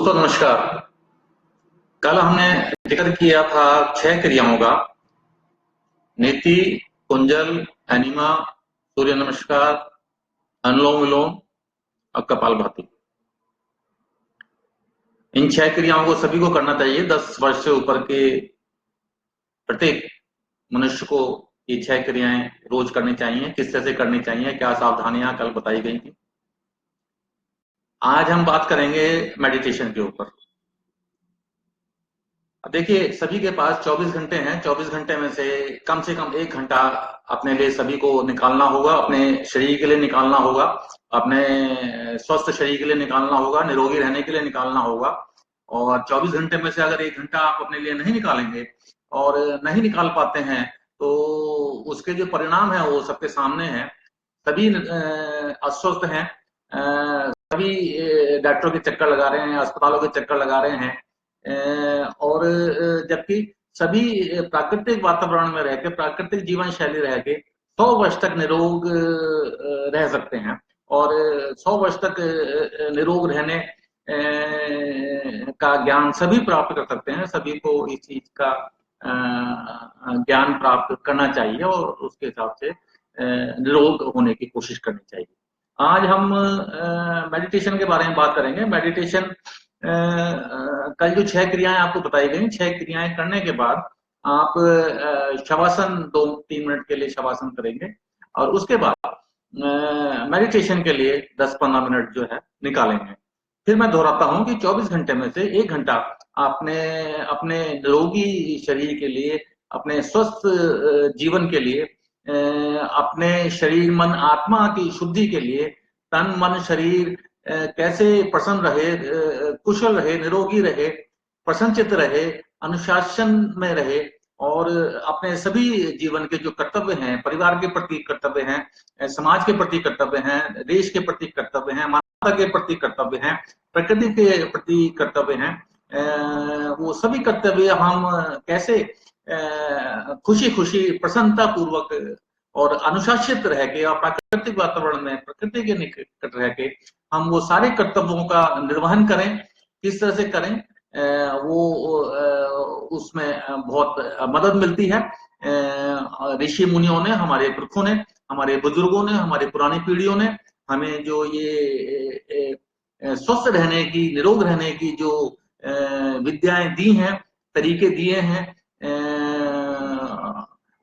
दोस्तों नमस्कार। कल हमने जिक्र किया था 6 क्रियाओं का। नीति, कुंजल, एनिमा, सूर्य नमस्कार, अनुलोम विलोम और कपालभाति। इन 6 क्रियाओं को सभी को करना चाहिए। 10 वर्ष से ऊपर के प्रत्येक मनुष्य को ये 6 क्रियाएं रोज करनी चाहिए। किस तरह से करनी चाहिए, क्या सावधानियां कल बताई गई थी। आज हम बात करेंगे मेडिटेशन के ऊपर। अब देखिए, सभी के पास 24 घंटे हैं। 24 घंटे में से कम 1 घंटा अपने लिए सभी को निकालना होगा, अपने शरीर के लिए निकालना होगा, अपने स्वस्थ शरीर के लिए निकालना होगा, निरोगी रहने के लिए निकालना होगा। और 24 घंटे में से अगर 1 घंटा आप अपने लिए नहीं निकालेंगे और नहीं निकाल पाते हैं तो उसके जो परिणाम है वो सबके सामने है। सभी अस्वस्थ हैं, सभी डॉक्टरों के चक्कर लगा रहे हैं, अस्पतालों के चक्कर लगा रहे हैं। और जबकि सभी प्राकृतिक वातावरण में रह के, प्राकृतिक जीवन शैली रह के 100 वर्ष तक निरोग रह सकते हैं। और 100 वर्ष तक निरोग रहने का ज्ञान सभी प्राप्त कर सकते हैं। सभी को इस चीज का ज्ञान प्राप्त करना चाहिए और उसके हिसाब से निरोग होने की कोशिश करनी चाहिए। आज हम मेडिटेशन के बारे में बात करेंगे। मेडिटेशन कल जो 6 क्रियाएं आपको बताई गई, 6 क्रियाएं करने के बाद आप शवासन 2-3 मिनट के लिए शवासन करेंगे और उसके बाद मेडिटेशन के लिए 10-15 मिनट जो है निकालेंगे। फिर मैं दोहराता हूं कि 24 घंटे में से 1 घंटा आपने अपने निरोगी शरीर के लिए, अपने स्वस्थ जीवन के लिए, अपने शरीर मन आत्मा की शुद्धि के लिए, तन मन शरीर कैसे प्रसन्न रहे, कुशल रहे, निरोगी रहे, प्रसन्नचित्त रहे, अनुशासन में रहे और अपने सभी जीवन के जो कर्तव्य हैं, परिवार के प्रति कर्तव्य हैं, समाज के प्रति कर्तव्य हैं, देश के प्रति कर्तव्य हैं, मानवता के प्रति कर्तव्य हैं, प्रकृति के प्रति कर्तव्य हैं, वो सभी कर्तव्य हम कैसे खुशी खुशी प्रसन्नता पूर्वक और अनुशासित रह के और प्राकृतिक वातावरण में प्रकृति के निकट रह के हम वो सारे कर्तव्यों का निर्वहन करें, किस तरह से करें, वो उसमें बहुत मदद मिलती है। ऋषि मुनियों ने, हमारे पुरखों ने, हमारे बुजुर्गों ने, हमारी पुरानी पीढ़ियों ने हमें जो ये स्वस्थ रहने की, निरोग रहने की जो विद्याएं दी हैं, तरीके दिए हैं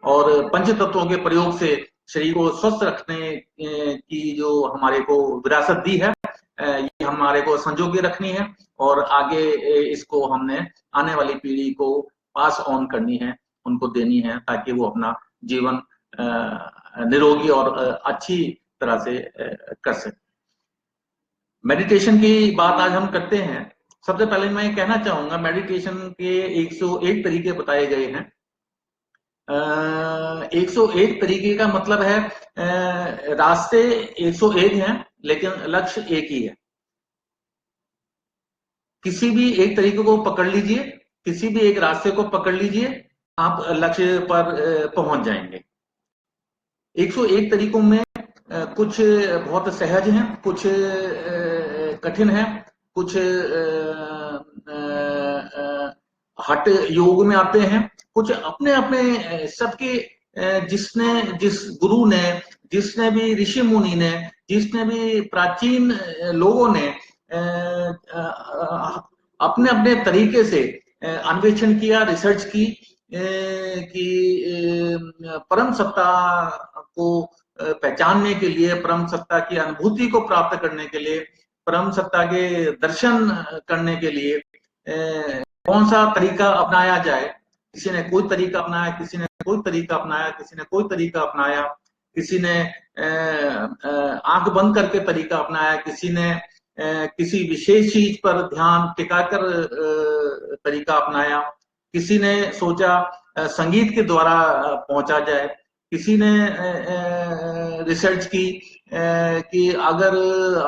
और पंच तत्वों के प्रयोग से शरीर को स्वस्थ रखने की जो हमारे को विरासत दी है, ये हमारे को संजो के रखनी है और आगे इसको हमने आने वाली पीढ़ी को पास ऑन करनी है, उनको देनी है ताकि वो अपना जीवन निरोगी और अच्छी तरह से कर सके। मेडिटेशन की बात आज हम करते हैं। सबसे पहले मैं कहना चाहूंगा, मेडिटेशन के 101 तरीके बताए गए हैं। 101 तरीके का मतलब है रास्ते 101 हैं लेकिन लक्ष्य एक ही है। किसी भी एक तरीके को पकड़ लीजिए, किसी भी एक रास्ते को पकड़ लीजिए, आप लक्ष्य पर पहुंच जाएंगे। 101 तरीकों में कुछ बहुत सहज हैं, कुछ कठिन हैं, कुछ हठ योग में आते हैं, कुछ अपने अपने सबके जिस गुरु ने, जिसने भी ऋषि मुनि ने, जिसने भी प्राचीन लोगों ने अपने अपने तरीके से अन्वेषण किया, रिसर्च की कि परम सत्ता को पहचानने के लिए, परम सत्ता की अनुभूति को प्राप्त करने के लिए, परम सत्ता के दर्शन करने के लिए कौन सा तरीका अपनाया जाए। किसी ने कोई तरीका अपनाया, किसी ने कोई तरीका अपनाया, किसी ने कोई तरीका अपनाया, किसी ने आंख बंद करके तरीका अपनाया, किसी ने किसी विशेष चीज पर ध्यान टिकाकर तरीका अपनाया, किसी ने सोचा संगीत के द्वारा पहुंचा जाए, किसी ने रिसर्च की कि अगर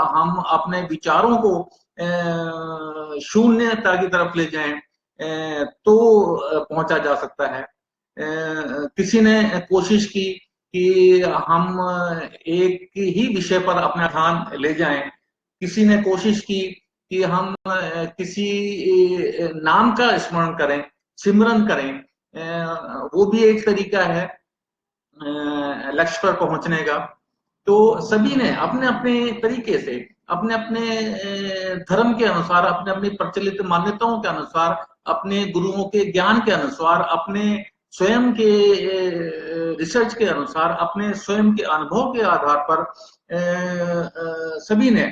हम अपने विचारों को शून्यता की तरफ ले जाएं तो पहुंचा जा सकता है। किसी ने कोशिश की कि हम एक ही विषय पर अपना ध्यान ले जाएं, किसी ने कोशिश की कि हम किसी नाम का स्मरण करें, सिमरन करें, वो भी एक तरीका है लक्ष्य पर पहुंचने का। तो सभी ने अपने अपने तरीके से, अपने अपने धर्म के अनुसार, अपने अपनी प्रचलित मान्यताओं के अनुसार, अपने गुरुओं के ज्ञान के अनुसार, अपने स्वयं के रिसर्च के अनुसार, अपने स्वयं के अनुभव के आधार पर सभी ने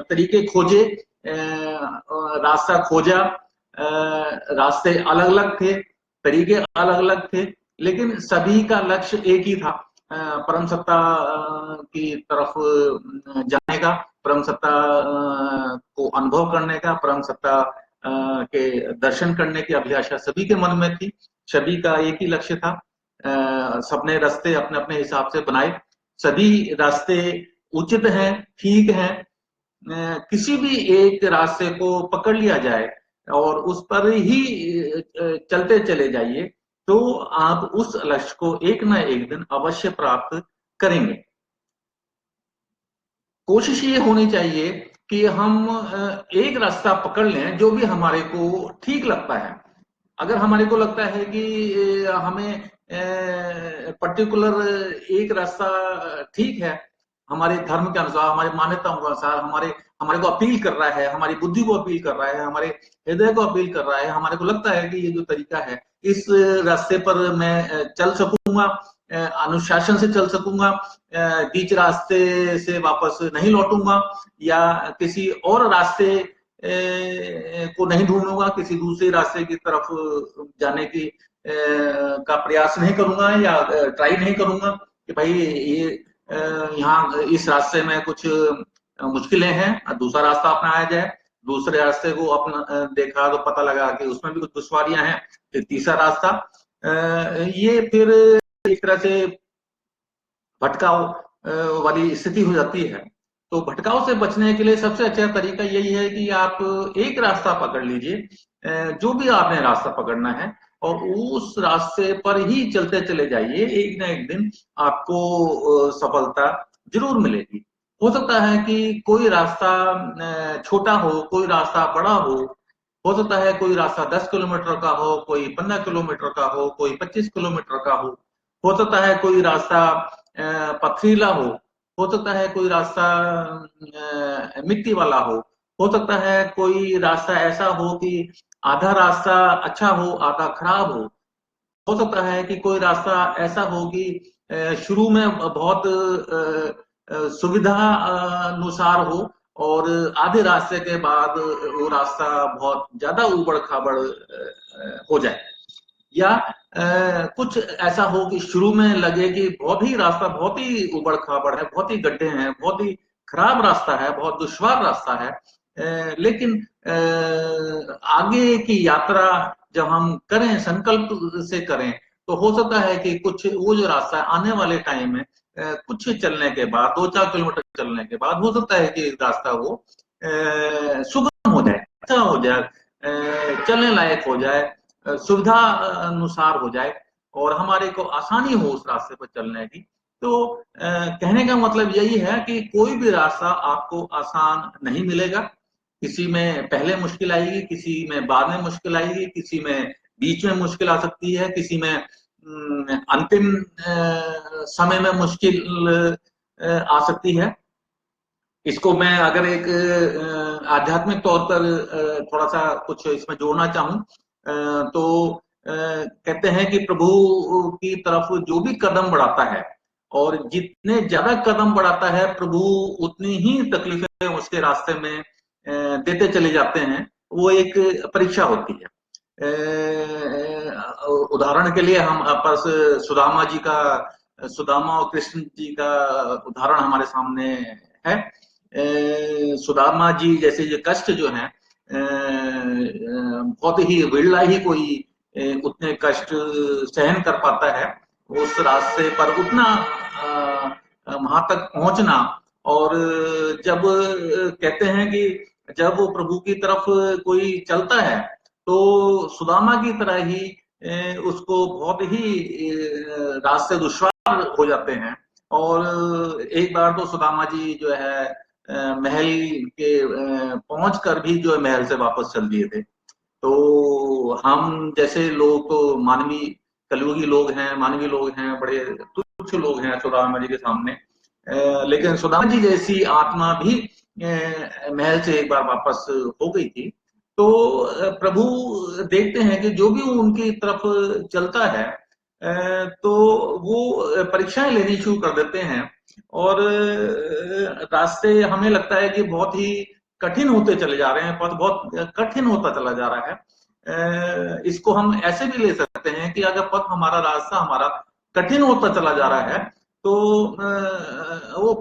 तरीके खोजे, रास्ता खोजा। रास्ते अलग अलग थे, तरीके अलग अलग थे, लेकिन सभी का लक्ष्य एक ही था, परम सत्ता की तरफ जाने का, परम सत्ता को अनुभव करने का, परम सत्ता के दर्शन करने की अभिलाषा सभी के मन में थी। सभी का एक ही लक्ष्य था। सबने रास्ते अपने अपने हिसाब से बनाए। सभी रास्ते उचित हैं, ठीक हैं। किसी भी एक रास्ते को पकड़ लिया जाए और उस पर ही चलते चले जाइए, तो आप उस लक्ष्य को एक ना एक दिन अवश्य प्राप्त करेंगे। कोशिश ये होनी चाहिए कि हम एक रास्ता पकड़ लें जो भी हमारे को ठीक लगता है। अगर हमारे को लगता है कि हमें पर्टिकुलर एक रास्ता ठीक है, हमारे धर्म के अनुसार, हमारी मान्यताओं के अनुसार, हमारे हमारे को अपील कर रहा है, हमारी बुद्धि को अपील कर रहा है, हमारे हृदय को अपील कर रहा है, हमारे को लगता है कि ये जो तरीका है, इस रास्ते पर मैं चल सकूंगा, अनुशासन से चल सकूंगा, बीच रास्ते से वापस नहीं लौटूंगा, या किसी और रास्ते को नहीं ढूंढूंगा, किसी दूसरे रास्ते की तरफ जाने की का प्रयास नहीं करूंगा, या ट्राई नहीं करूंगा कि भाई ये यहाँ इस रास्ते में कुछ मुश्किलें हैं, दूसरा रास्ता अपनाया जाए। दूसरे रास्ते को अपना देखा तो पता लगा कि उसमें भी कुछ दुश्वारियां हैं, फिर तीसरा रास्ता। ये फिर एक तरह से भटकाव वाली स्थिति हो जाती है। तो भटकाव से बचने के लिए सबसे अच्छा तरीका यही है कि आप एक रास्ता पकड़ लीजिए, जो भी आपने रास्ता पकड़ना है, और उस रास्ते पर ही चलते चले जाइए। एक ना एक दिन आपको सफलता जरूर मिलेगी। हो सकता है कि कोई रास्ता छोटा हो, कोई रास्ता बड़ा हो सकता है कोई रास्ता 10 किलोमीटर का हो, कोई 15 किलोमीटर का कोई 25 किलोमीटर का हो सकता है कोई रास्ता पथरीला हो सकता है कोई रास्ता मिट्टी वाला हो सकता है कोई रास्ता ऐसा हो कि आधा रास्ता अच्छा हो, आधा खराब हो सकता है कि कोई रास्ता ऐसा हो कि शुरू में बहुत सुविधा अनुसार हो, और आधे रास्ते के बाद वो रास्ता बहुत ज्यादा उबड़ खाबड़ हो जाए, या कुछ ऐसा हो कि शुरू में लगे कि बहुत ही रास्ता बहुत ही उबड़ खाबड़ है, बहुत ही गड्ढे हैं, बहुत ही खराब रास्ता है, बहुत दुश्वार रास्ता है, लेकिन आगे की यात्रा जब हम करें, संकल्प से करें, तो हो सकता है कि कुछ वो जो रास्ता है आने वाले टाइम में कुछ चलने के बाद, 2-4 किलोमीटर चलने के बाद, हो सकता है कि रास्ता वो सुगम हो जाए, अच्छा हो जाए, चलने लायक हो जाए, सुविधा अनुसार हो जाए, और हमारे को आसानी हो उस रास्ते पर चलने की। तो कहने का मतलब यही है कि कोई भी रास्ता आपको आसान नहीं मिलेगा। किसी में पहले मुश्किल आएगी, किसी में बाद में मुश्किल आएगी, किसी में बीच में मुश्किल आ सकती है, किसी में अंतिम समय में मुश्किल आ सकती है। इसको मैं अगर एक आध्यात्मिक तौर पर थोड़ा सा कुछ इसमें जोड़ना चाहूं, तो कहते हैं कि प्रभु की तरफ जो भी कदम बढ़ाता है, और जितने ज्यादा कदम बढ़ाता है प्रभु, उतनी ही तकलीफें उसके रास्ते में देते चले जाते हैं। वो एक परीक्षा होती है। उदाहरण के लिए हम आपस सुदामा और कृष्ण जी का उदाहरण हमारे सामने है। सुदामा जी जैसे ये कष्ट जो है, बहुत ही विरला ही कोई उतने कष्ट सहन कर पाता है। उस रास्ते पर उतना वहां तक पहुंचना, और जब कहते हैं कि जब वो प्रभु की तरफ कोई चलता है, तो सुदामा की तरह ही उसको बहुत ही रास्ते दुश्वार हो जाते हैं। और एक बार तो सुदामा जी जो है महल के पहुंच कर भी जो है महल से वापस चल दिए थे। तो हम जैसे लोग तो मानवीय कलयुगी लोग हैं, मानवीय लोग हैं, बड़े तुच्छ लोग हैं सुदामा जी के सामने। लेकिन सुदामा जी जैसी आत्मा भी महल से एक बार वापस हो गई थी। तो प्रभु देखते हैं कि जो भी उनकी तरफ चलता है तो वो परीक्षाएं लेनी शुरू कर देते हैं, और रास्ते हमें लगता है कि बहुत ही कठिन होते चले जा रहे हैं, बहुत बहुत कठिन होता चला जा रहा है। इसको हम ऐसे भी ले सकते हैं कि अगर पथ हमारा, रास्ता हमारा कठिन होता चला जा रहा है, तो वो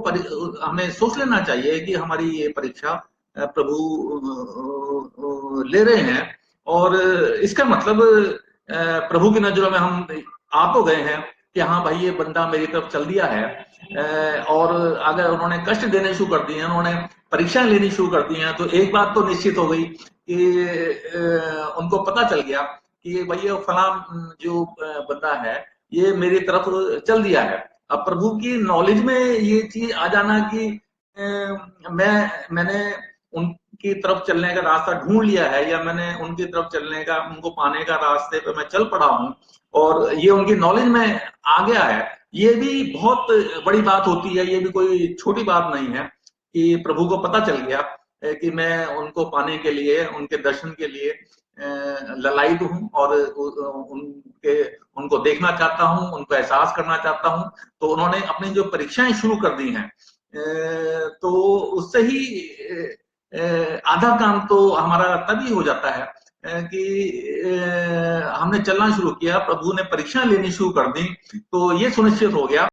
हमें सोच लेना चाहिए कि हमारी ये परीक्षा प्रभु ले रहे हैं। और इसका मतलब प्रभु की नजरों में हम आ तो गए हैं कि हाँ भाई ये बंदा मेरी तरफ चल दिया है। और अगर उन्होंने कष्ट देने शुरू कर दिए, उन्होंने परीक्षा लेनी शुरू कर दी हैं, तो एक बात तो निश्चित हो गई कि उनको पता चल गया कि भाई ये फला जो बंदा है ये मेरी तरफ चल दिया है। अब प्रभु की नॉलेज में ये चीज आ जाना कि मैंने उनकी तरफ चलने का रास्ता ढूंढ लिया है, या मैंने उनकी तरफ चलने का, उनको पाने का रास्ते पे मैं चल पड़ा हूँ और ये उनकी नॉलेज में आ गया है, ये भी बहुत बड़ी बात होती है। ये भी कोई छोटी बात नहीं है कि प्रभु को पता चल गया कि मैं उनको पाने के लिए, उनके दर्शन के लिए ललायित हूँ, और उनको देखना चाहता हूँ, उनको एहसास करना चाहता हूँ। तो उन्होंने अपनी जो परीक्षाएं शुरू कर दी हैं, तो उससे ही आधा काम तो हमारा तभी हो जाता है कि हमने चलना शुरू किया, प्रभु ने परीक्षा लेनी शुरू कर दी, तो ये सुनिश्चित हो गया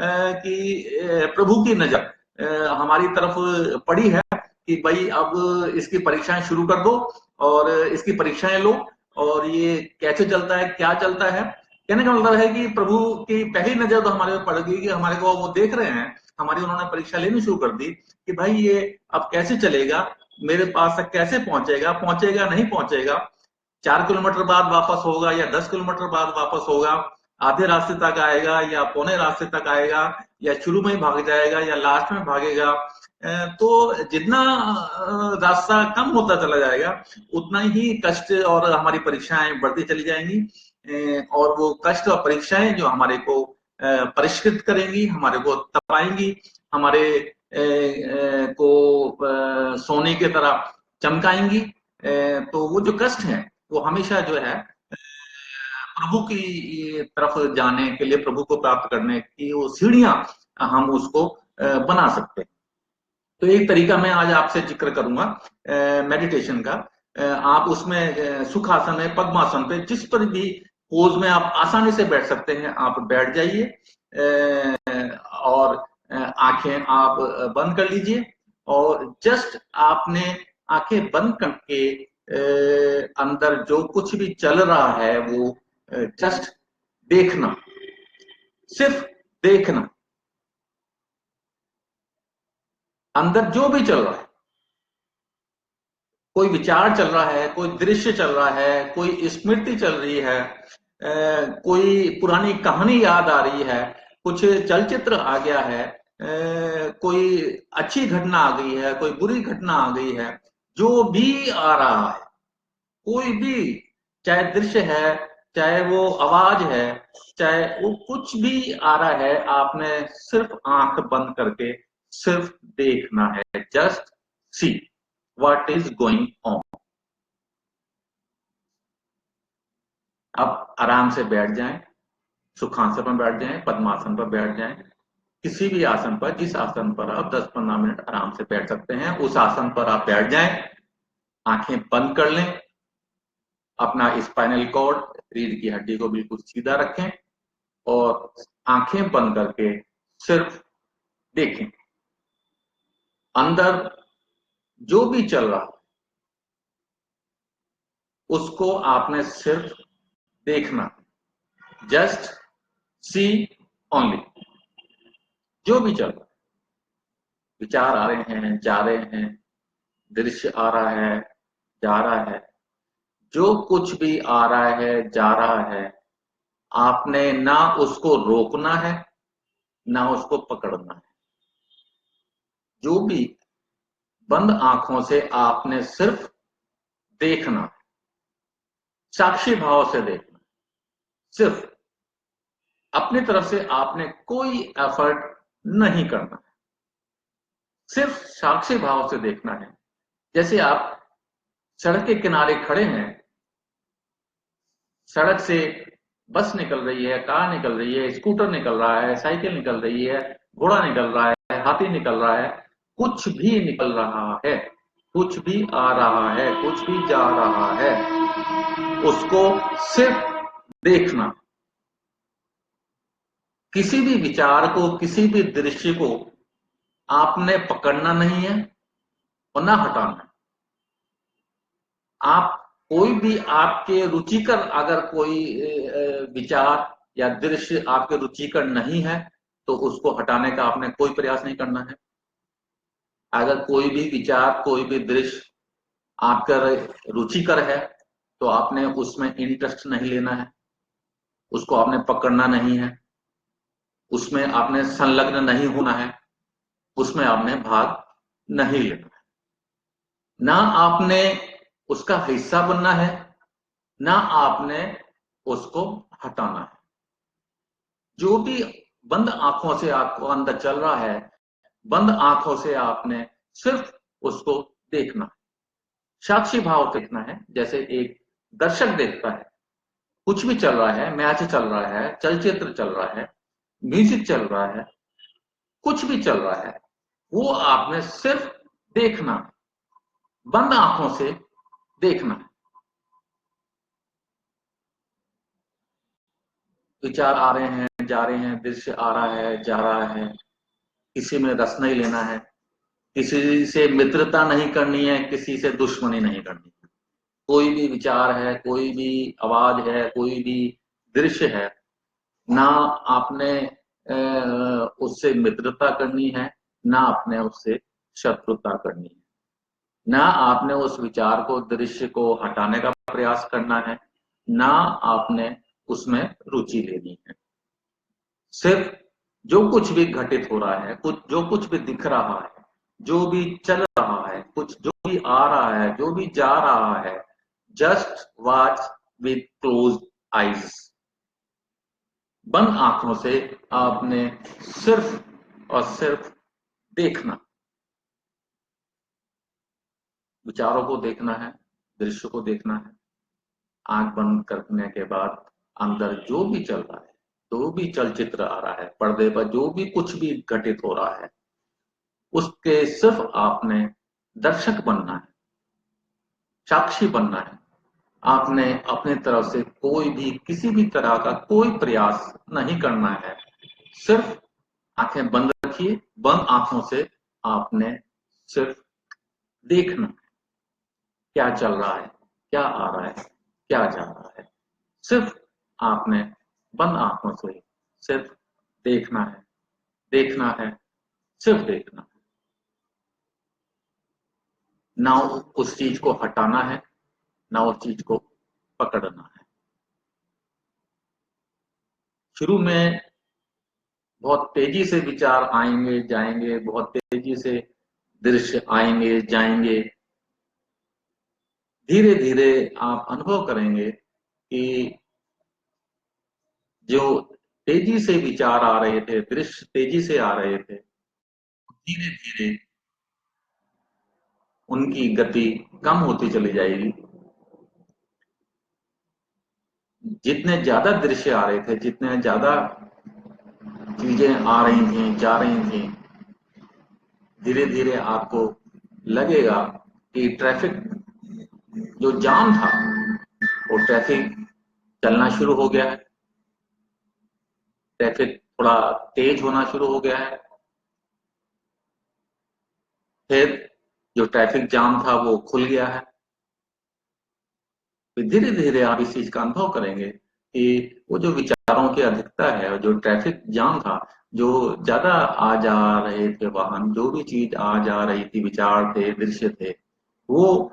कि प्रभु की नजर हमारी तरफ पड़ी है कि भाई अब इसकी परीक्षाएं शुरू कर दो और इसकी परीक्षाएं लो, और ये कैसे चलता है, क्या चलता है। कहने का मतलब है कि प्रभु की पहली नजर तो हमारे पे पड़ गई कि हमारे को वो देख रहे हैं, हमारी उन्होंने परीक्षा लेनी शुरू कर दी कि भाई ये अब कैसे चलेगा, मेरे पास तक कैसे पहुंचेगा, पहुंचेगा नहीं पहुंचेगा, 4 किलोमीटर बाद वापस होगा या 10 किलोमीटर बाद वापस होगा, आधे रास्ते तक आएगा या पौने रास्ते तक आएगा, या शुरू में ही भाग जाएगा या लास्ट में भागेगा। तो जितना रास्ता कम होता चला जाएगा उतना ही कष्ट और हमारी परीक्षाएं बढ़ती चली जाएंगी। और वो कष्ट और परीक्षाएं जो हमारे को परिष्कृत करेंगी, हमारे को तपाएंगी, हमारे को सोने की तरह चमकाएंगी। तो वो जो कष्ट है वो हमेशा जो है प्रभु की तरफ जाने के लिए, प्रभु को प्राप्त करने की वो सीढ़ियां हम उसको बना सकते हैं। तो एक तरीका मैं आज आपसे जिक्र करूंगा मेडिटेशन का। आप उसमें सुखासन है, पद्मासन पे, जिस पर भी पोज में आप आसानी से बैठ सकते हैं आप बैठ जाइए, और आंखें आप बंद कर लीजिए, और जस्ट आपने आंखें बंद करके अंदर जो कुछ भी चल रहा है वो जस्ट देखना, सिर्फ देखना, अंदर जो भी चल रहा है, कोई विचार चल रहा है, कोई दृश्य चल रहा है, कोई स्मृति चल रही है, कोई पुरानी कहानी याद आ रही है, कुछ चलचित्र आ गया है, कोई अच्छी घटना आ गई है, कोई बुरी घटना आ गई है, जो भी आ रहा है, कोई भी, चाहे दृश्य है, चाहे वो आवाज है, चाहे वो कुछ भी आ रहा है, आपने सिर्फ आंख बंद करके सिर्फ देखना है, just see what is going on. अब आराम से बैठ जाएं, सुखासन पर बैठ जाएं, पद्मासन पर बैठ जाएं, किसी भी आसन पर, जिस आसन पर आप 10-15 मिनट आराम से बैठ सकते हैं उस आसन पर आप बैठ जाएं, आंखें बंद कर लें, अपना स्पाइनल कॉर्ड, रीढ़ की हड्डी को बिल्कुल सीधा रखें, और आंखें बंद करके सिर्फ देखें अंदर जो भी चल रहा है उसको आपने सिर्फ देखना, जस्ट सी ओनली। जो भी चल रहा है, विचार आ रहे हैं, जा रहे हैं, दृश्य आ रहा है, जा रहा है, जो कुछ भी आ रहा है, जा रहा है, आपने ना उसको रोकना है ना उसको पकड़ना है। जो भी बंद आंखों से आपने सिर्फ देखना, साक्षी भाव से देखना, सिर्फ अपनी तरफ से आपने कोई एफर्ट नहीं करना, सिर्फ साक्षी भाव से देखना है। जैसे आप सड़क के किनारे खड़े हैं, सड़क से बस निकल रही है, कार निकल रही है, स्कूटर निकल रहा है, साइकिल निकल रही है, घोड़ा निकल रहा है, हाथी निकल रहा है, कुछ भी निकल रहा है, कुछ भी आ रहा है, कुछ भी जा रहा है, उसको सिर्फ देखना। किसी भी विचार को, किसी भी दृश्य को आपने पकड़ना नहीं है और ना हटाना है। आप कोई भी आपके रुचिकर अगर कोई विचार या दृश्य आपके रुचिकर नहीं है तो उसको हटाने का आपने कोई प्रयास नहीं करना है। अगर कोई भी विचार, कोई भी दृश्य आपका रुचिकर है तो आपने उसमें इंटरेस्ट नहीं लेना है, उसको आपने पकड़ना नहीं है, उसमें आपने संलग्न नहीं होना है, उसमें आपने भाग नहीं लेना है। ना आपने उसका हिस्सा बनना है, ना आपने उसको हटाना है। जो भी बंद आंखों से आपको अंदर चल रहा है, बंद आंखों से आपने सिर्फ उसको देखना है, साक्षी भाव देखना है। जैसे एक दर्शक देखता है, कुछ भी चल रहा है, मैच चल रहा है, चलचित्र चल रहा है, म्यूजिक चल रहा है, कुछ भी चल रहा है, वो आपने सिर्फ देखना, बंद आंखों से देखना है। विचार आ रहे हैं, जा रहे हैं, दृश्य आ रहा है, जा रहा है, किसी में रस नहीं लेना है, किसी से मित्रता नहीं करनी है, किसी से दुश्मनी नहीं करनी है। कोई भी विचार है, कोई भी आवाज है, कोई भी दृश्य है, ना आपने उससे मित्रता करनी है, ना आपने उससे शत्रुता करनी है, ना आपने उस विचार को, दृश्य को हटाने का प्रयास करना है, ना आपने उसमें रुचि लेनी है। सिर्फ जो कुछ भी घटित हो रहा है, कुछ जो कुछ भी दिख रहा है, जो भी चल रहा है, कुछ जो भी आ रहा है, जो भी जा रहा है, just watch with close eyes. बंद आंखों से आपने सिर्फ और सिर्फ देखना, विचारों को देखना है, दृश्य को देखना है। आंख बंद करने के बाद अंदर जो भी चल रहा है, जो भी चलचित्र आ रहा है, पर्दे पर जो भी कुछ भी घटित हो रहा है, उसके सिर्फ आपने दर्शक बनना है, साक्षी बनना है। आपने अपने तरफ से कोई भी, किसी भी तरह का कोई प्रयास नहीं करना है। सिर्फ आंखें बंद रखिए, बंद आंखों से आपने सिर्फ देखना है, क्या चल रहा है, क्या आ रहा है, क्या जा रहा है। सिर्फ आपने बंद आंखों से सिर्फ देखना है, देखना है, सिर्फ देखना है। ना उस चीज को हटाना है, ना उस चीज को पकड़ना है। शुरू में बहुत तेजी से विचार आएंगे जाएंगे, बहुत तेजी से दृश्य आएंगे जाएंगे। धीरे धीरे आप अनुभव करेंगे कि जो तेजी से विचार आ रहे थे, दृश्य तेजी से आ रहे थे, धीरे धीरे उनकी गति कम होती चली जाएगी। जितने ज्यादा दृश्य आ रहे थे, जितने ज्यादा चीजें आ रही थी, जा रही थी, धीरे धीरे आपको लगेगा कि ट्रैफिक जो जाम था, वो ट्रैफिक चलना शुरू हो गया है, ट्रैफिक थोड़ा तेज होना शुरू हो गया है। फिर जो ट्रैफिक जाम था वो खुल गया है। फिर धीरे धीरे आप इस चीज का अनुभव करेंगे कि वो जो विचारों की अधिकता है, जो ट्रैफिक जाम था, जो ज्यादा आ जा रहे थे वाहन, जो भी चीज आ जा रही थी, विचार थे, दृश्य थे, वो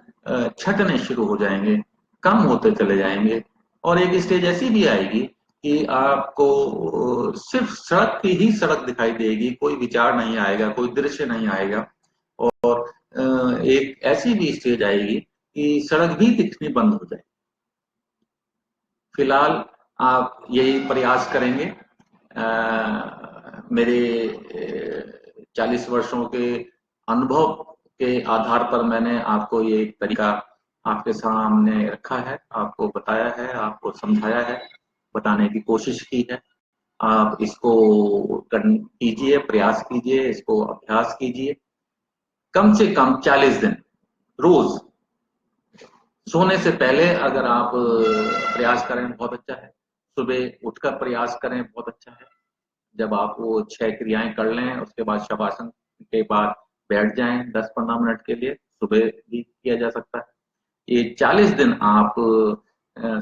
छटने शुरू हो जाएंगे, कम होते चले जाएंगे। और एक स्टेज ऐसी भी आएगी कि आपको सिर्फ सड़क की ही सड़क दिखाई देगी, कोई विचार नहीं आएगा, कोई दृश्य नहीं आएगा। और एक ऐसी भी स्टेज आएगी कि सड़क भी दिखनी बंद हो जाए। फिलहाल आप यही प्रयास करेंगे। मेरे 40 वर्षों के अनुभव के आधार पर मैंने आपको ये एक तरीका आपके सामने रखा है, आपको बताया है, आपको समझाया है, बताने की कोशिश की है। आप इसको कीजिए, प्रयास कीजिए, इसको अभ्यास कीजिए। कम से कम 40 दिन रोज सोने से पहले अगर आप प्रयास करें बहुत अच्छा है। सुबह उठकर प्रयास करें बहुत अच्छा है। जब आप वो 6 क्रियाएं कर लें उसके बाद शवासन के बाद बैठ जाएं 10-15 मिनट के लिए, सुबह भी किया जा सकता है। ये 40 दिन आप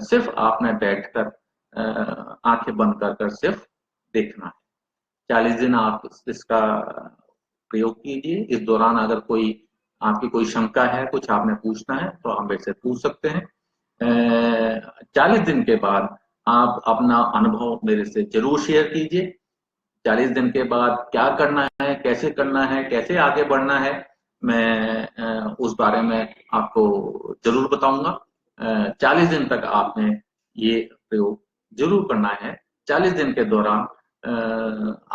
सिर्फ आपने बैठकर आंखें बंद कर कर सिर्फ देखना है। 40 दिन आप इसका प्रयोग कीजिए। इस दौरान अगर कोई आपकी कोई शंका है, कुछ आपने पूछना है तो आप मेरे से पूछ सकते हैं। 40 दिन के बाद आप अपना अनुभव मेरे से जरूर शेयर कीजिए। 40 दिन के बाद क्या करना है, कैसे आगे बढ़ना है, मैं उस बारे में आपको जरूर बताऊंगा। 40 दिन तक आपने ये प्रयोग जरूर करना है। 40 दिन के दौरान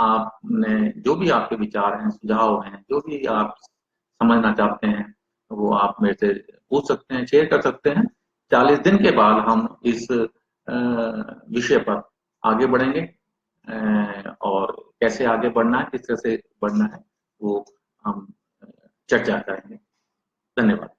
आपने जो भी आपके विचार हैं, सुझाव हैं, जो भी आप समझना चाहते हैं, वो आप मेरे से पूछ सकते हैं, शेयर कर सकते हैं। 40 दिन के बाद हम इस विषय पर आगे बढ़ेंगे और कैसे आगे बढ़ना है, किस तरह से बढ़ना है, वो हम चर्चा करेंगे। धन्यवाद।